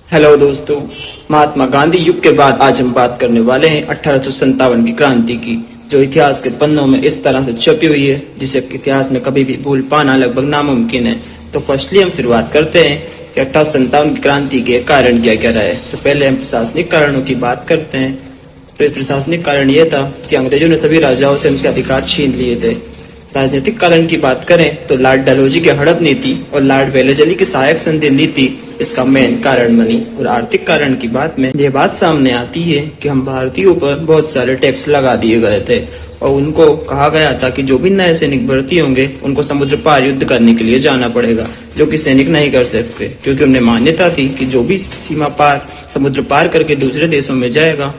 Hello दोस्तों, महात्मा गांधी युग के बाद आज हम बात करने वाले हैं 1857 की क्रांति की, जो इतिहास के पन्नों में इस तरह से छपी हुई है जिसे इतिहास में कभी भी भूल पाना लगभग नामुमकिन है। तो फर्स्टली हम शुरुआत करते हैं कि 1857 की क्रांति के कारण क्या क्या रहे। तो पहले हम प्रशासनिक कारणों की बात करते हैं। तो प्रशासनिक कारण यह था कि अंग्रेजों ने सभी राजाओं से उनके अधिकार छीन लिए थे। राजनीतिक कारण की बात करें तो लॉर्ड डलहौजी की हड़प नीति और लॉर्ड वेलेस्ली की सहायक संधि नीति इसका मेन कारण बनी। और आर्थिक कारण की बात में ये बात सामने आती है कि हम भारतीयों पर बहुत सारे टैक्स लगा दिए गए थे और उनको कहा गया था कि जो भी नए सैनिक भर्ती होंगे उनको समुद्र पार युद्ध करने के लिए जाना पड़ेगा, जो कि सैनिक नहीं कर सकते, क्योंकि उन्हें मान्यता थी कि जो भी सीमा पार समुद्र पार करके दूसरे देशों में जाएगा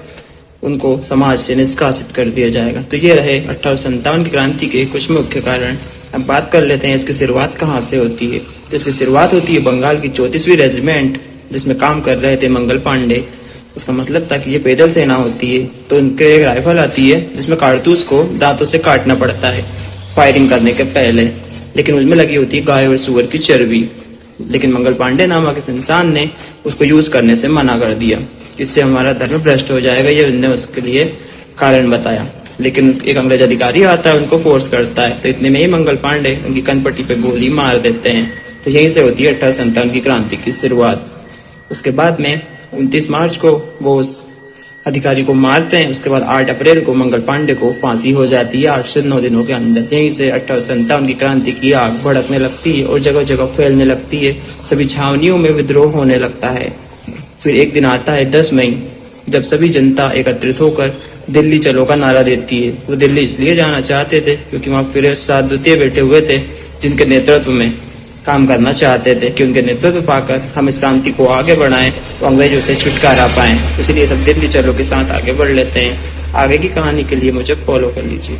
उनको समाज से निष्कासित कर दिया जाएगा। तो ये रहे 1857 की क्रांति के कुछ मुख्य कारण। अब बात कर लेते हैं इसकी शुरुआत कहाँ से होती है। तो इसकी शुरुआत होती है बंगाल की 34वीं रेजिमेंट, जिसमें काम कर रहे थे मंगल पांडे। इसका मतलब था कि ये पैदल सेना होती है, तो उनके एक राइफल आती है जिसमें कारतूस को दांतों से काटना पड़ता है फायरिंग करने के पहले, लेकिन उसमें लगी होती है गाय और सुअर की चर्बी। लेकिन मंगल पांडे नामक इस इंसान ने उसको यूज करने से मना कर दिया, इससे हमारा धर्म भ्रष्ट हो जाएगा, ये उन्होंने उसके लिए कारण बताया। लेकिन एक अंग्रेज अधिकारी आता है, उनको फोर्स करता है, तो इतने में ही मंगल पांडे उनकी कनपट्टी पे गोली मार देते हैं। तो यहीं से होती है 1857 की क्रांति की शुरुआत। उसके बाद में 29 मार्च को वो उस अधिकारी को मारते हैं। उसके बाद 8 अप्रैल को मंगल पांडे को फांसी हो जाती है 8 से 9 दिनों के अंदर। यहीं से 1857 की क्रांति की आग भड़कने लगती है और जगह जगह फैलने लगती है। सभी छावनियों में विद्रोह होने लगता है। फिर एक दिन आता है 10 मई, जब सभी जनता एकत्रित होकर दिल्ली चलो का नारा देती है। वो दिल्ली इसलिए जाना चाहते थे क्योंकि वहाँ फिरोज शाह द्वितीय बैठे हुए थे, जिनके नेतृत्व में काम करना चाहते थे कि उनके नेतृत्व पाकर हम इस क्रांति को आगे बढ़ाएं तो अंग्रेजों से छुटकारा पाएं। इसलिए सब दिल्ली चलो के साथ आगे बढ़ लेते हैं। आगे की कहानी के लिए मुझे फॉलो कर लीजिए।